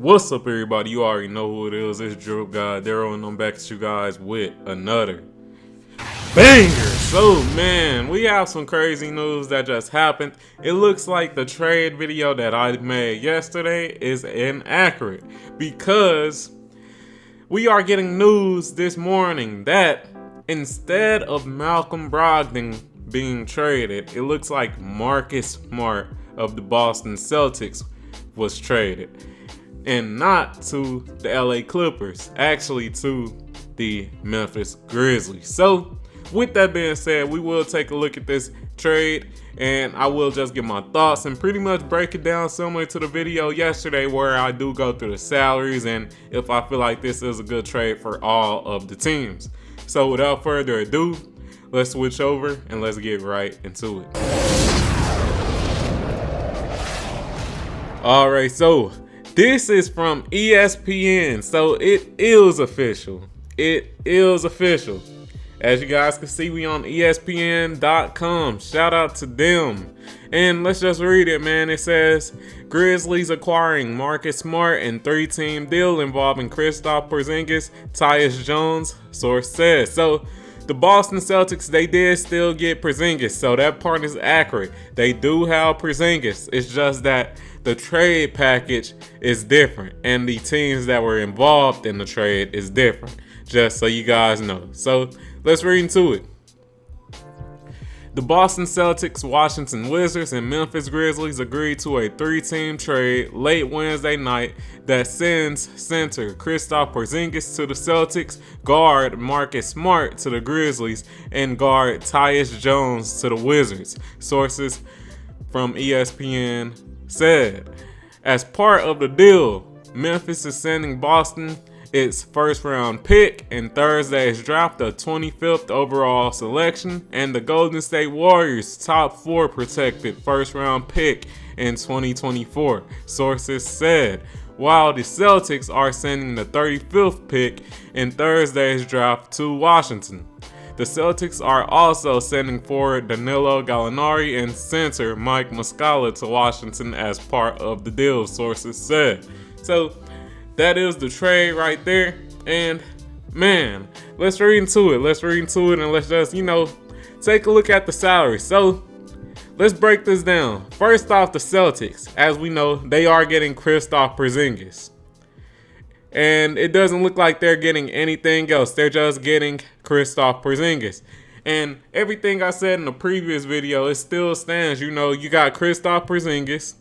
What's up, everybody? You already know who it is. It's Drip Guy Daryl, and I'm back at you guys with another banger. So, man, we have some crazy news that just happened. It looks like the trade video that I made yesterday is inaccurate because we are getting news this morning that instead of Malcolm Brogdon being traded, it looks like Marcus Smart of the Boston Celtics was traded. And not to the LA Clippers, actually to the Memphis Grizzlies. So, with that being said, we will take a look at this trade, and I will just give my thoughts and pretty much break it down similar to the video yesterday where I do go through the salaries and if I feel like this is a good trade for all of the teams. So, without further ado, let's switch over and let's get right into it. Alright, so this is from ESPN, so it is official. It is official. As you guys can see, we on ESPN.com. Shout out to them. And let's just read it, man. It says, Grizzlies acquiring Marcus Smart in 3-team deal involving Kristaps Porzingis, Tyus Jones, source says. So, the Boston Celtics, they did still get Porzingis, so that part is accurate. They do have Porzingis. It's just that the trade package is different, and the teams that were involved in the trade is different, just so you guys know. So let's read into it. The Boston Celtics, Washington Wizards, and Memphis Grizzlies agreed to a 3-team trade late Wednesday night that sends center Kristaps Porzingis to the Celtics, guard Marcus Smart to the Grizzlies, and guard Tyus Jones to the Wizards, sources from ESPN said. As part of the deal, Memphis is sending Boston its first-round pick in Thursday's draft, a 25th overall selection, and the Golden State Warriors' top 4 protected first-round pick in 2024, sources said, while the Celtics are sending the 35th pick in Thursday's draft to Washington. The Celtics are also sending forward Danilo Gallinari and center Mike Muscala to Washington as part of the deal, sources said. So, that is the trade right there, and man, let's read into it. And let's just, take a look at the salary. So, let's break this down. First off, the Celtics, as we know, they are getting Kristaps Porzingis. And it doesn't look like they're getting anything else. They're just getting Kristaps Porzingis. And everything I said in the previous video, it still stands. You got Kristaps Porzingis.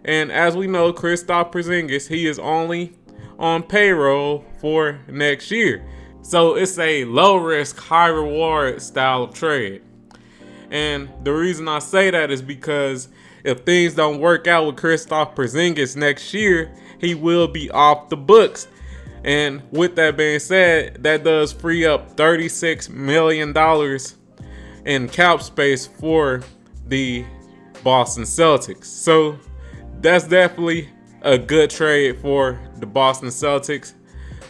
And as we know, Kristaps Porzingis, he is only on payroll for next year. So it's a low risk, high reward style of trade. And the reason I say that is because if things don't work out with Kristaps Porzingis next year, he will be off the books. And with that being said, that does free up $36 million in cap space for the Boston Celtics. So that's definitely a good trade for the Boston Celtics.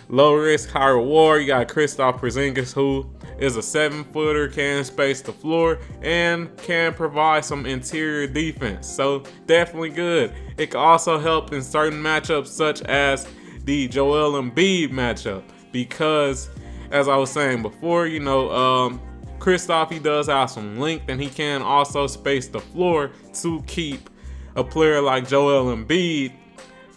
Low risk, high reward. You got Kristaps Porzingis, who is a 7-footer, can space the floor, and can provide some interior defense. So definitely good. It can also help in certain matchups such as the Joel Embiid matchup, because as I was saying before, Kristaps, he does have some length, and he can also space the floor to keep a player like Joel Embiid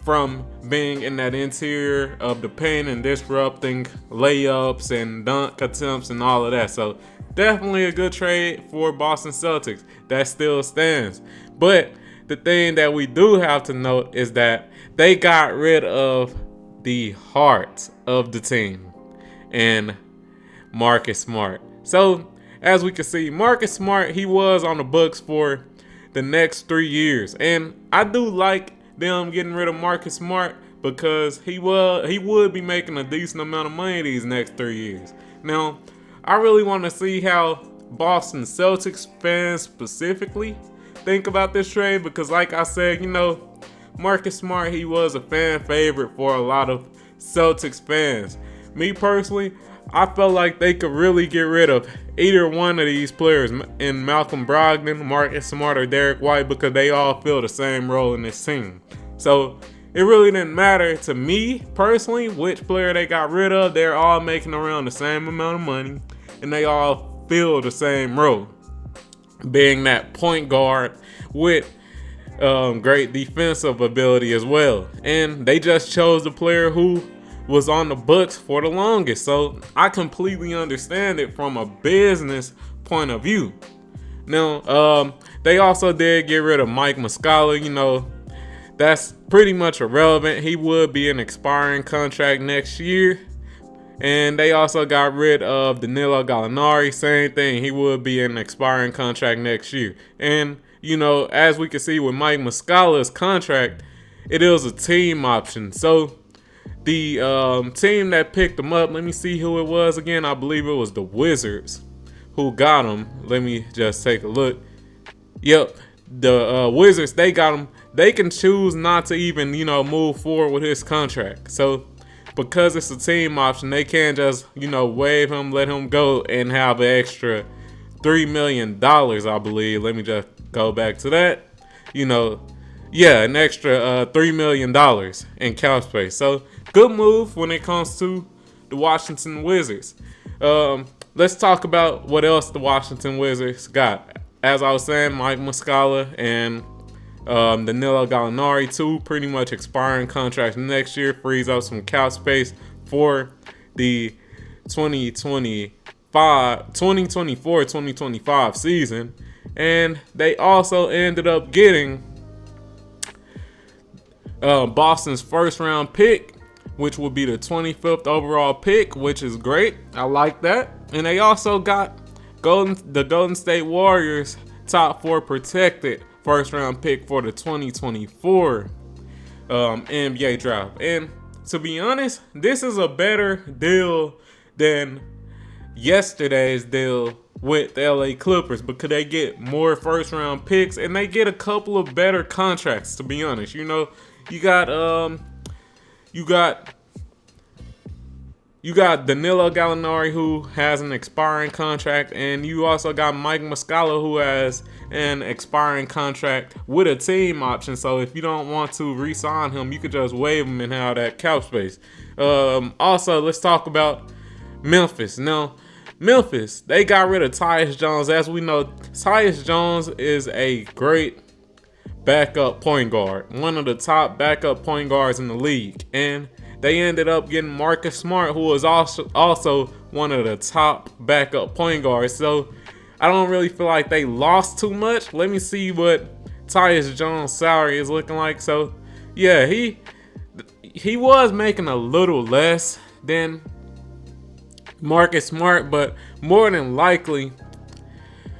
from being in that interior of the paint and disrupting layups and dunk attempts and all of that. So definitely a good trade for Boston Celtics. That still stands. But the thing that we do have to note is that they got rid of the heart of the team and Marcus Smart. So as we can see, Marcus Smart, he was on the books for the next 3 years. And I do like them getting rid of Marcus Smart because he would be making a decent amount of money these next 3 years. Now, I really want to see how Boston Celtics fans specifically think about this trade because, like I said, Marcus Smart, he was a fan favorite for a lot of Celtics fans. Me personally, I felt like they could really get rid of either one of these players in Malcolm Brogdon, Marcus Smart, or Derek White because they all fill the same role in this team. So it really didn't matter to me personally which player they got rid of. They're all making around the same amount of money, and they all fill the same role, being that point guard with great defensive ability as well. And they just chose the player who was on the books for the longest. So I completely understand it from a business point of view. Now, they also did get rid of Mike Muscala. You know, that's pretty much irrelevant. He would be an expiring contract next year. And they also got rid of Danilo Gallinari. Same thing. He would be an expiring contract next year. And, you know, as we can see with Mike Muscala's contract, it is a team option. So the team that picked him up, let me see who it was again. I believe it was the Wizards who got him. Let me just take a look. Yep, the Wizards, they got him. They can choose not to even, you know, move forward with his contract. So because it's a team option, they can't just, you know, waive him, let him go, and have an extra $3 million, I believe. Let me just go back to that. You know, yeah, an extra $3 million in cap space. So good move when it comes to the Washington Wizards. Let's talk about what else the Washington Wizards got. As I was saying, Mike Muscala and Danilo Gallinari, two pretty much expiring contracts next year, frees up some cap space for the 2024-2025 season. And they also ended up getting Boston's first round pick, which will be the 25th overall pick, which is great. I like that. And they also got the Golden State Warriors top 4 protected first round pick for the 2024 NBA draft. And to be honest, this is a better deal than yesterday's deal with the LA Clippers, because they get more first round picks and they get a couple of better contracts, to be honest. You know, you got Danilo Gallinari, who has an expiring contract, and you also got Mike Muscala, who has an expiring contract with a team option. So if you don't want to re-sign him, you could just waive him and have that cap space. Also, let's talk about Memphis. Now, Memphis, they got rid of Tyus Jones. As we know, Tyus Jones is a great backup point guard, one of the top backup point guards in the league. And they ended up getting Marcus Smart, who was also one of the top backup point guards. So I don't really feel like they lost too much. Let me see what Tyus Jones' salary is looking like. So yeah, he was making a little less than Marcus Smart, but more than likely,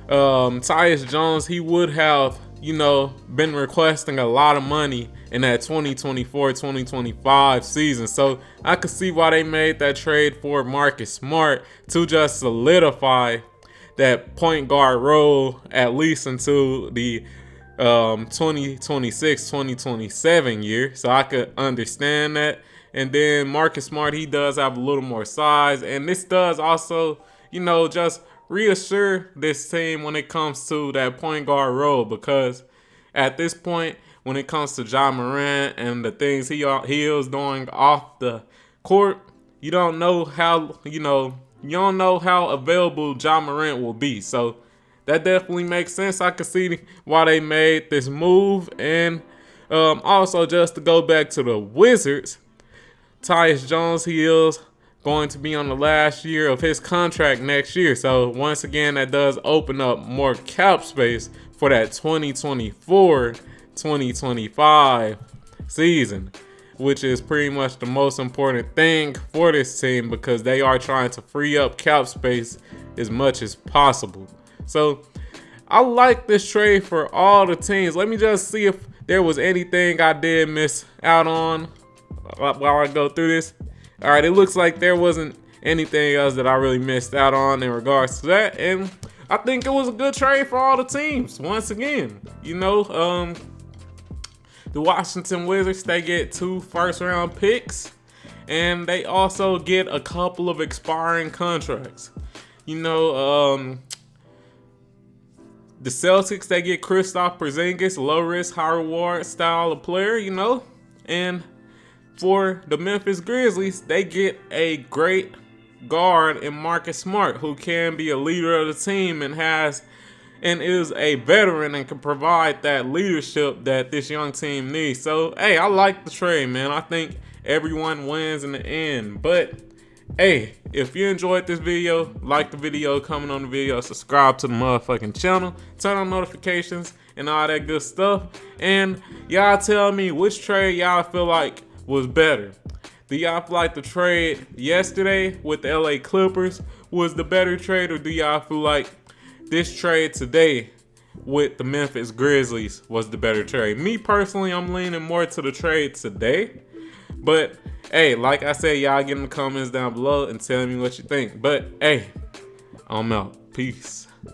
Tyus Jones, he would have, you know, been requesting a lot of money in that 2024-2025 season. So I could see why they made that trade for Marcus Smart, to just solidify that point guard role at least until the 2026-2027 year. So I could understand that. And then Marcus Smart, he does have a little more size, and this does also, you know, just reassure this team when it comes to that point guard role, because at this point, when it comes to Ja Morant and the things he is doing off the court, you don't know how available Ja Morant will be. So that definitely makes sense. I can see why they made this move. And also, just to go back to the Wizards, Tyus Jones, he is going to be on the last year of his contract next year. So once again, that does open up more cap space for that 2024-2025 season, which is pretty much the most important thing for this team, because they are trying to free up cap space as much as possible. So I like this trade for all the teams. Let me just see if there was anything I did miss out on while I go through this. All right, it looks like there wasn't anything else that I really missed out on in regards to that. And I think it was a good trade for all the teams. Once again, you know, the Washington Wizards, they get 2 first-round picks, and they also get a couple of expiring contracts. You know, the Celtics, they get Kristaps Porzingis, low-risk, high-reward style of player, you know. And for the Memphis Grizzlies, they get a great guard in Marcus Smart, who can be a leader of the team and is a veteran and can provide that leadership that this young team needs. So, hey, I like the trade, man. I think everyone wins in the end. But, hey, if you enjoyed this video, like the video, comment on the video, subscribe to the motherfucking channel, turn on notifications, and all that good stuff. And y'all tell me which trade y'all feel like was better. Do y'all feel like the trade yesterday with the LA Clippers was the better trade, or do y'all feel like this trade today with the Memphis Grizzlies was the better trade? Me personally, I'm leaning more to the trade today. But hey, like I said, y'all get in the comments down below and tell me what you think. But hey, I'm out. Peace.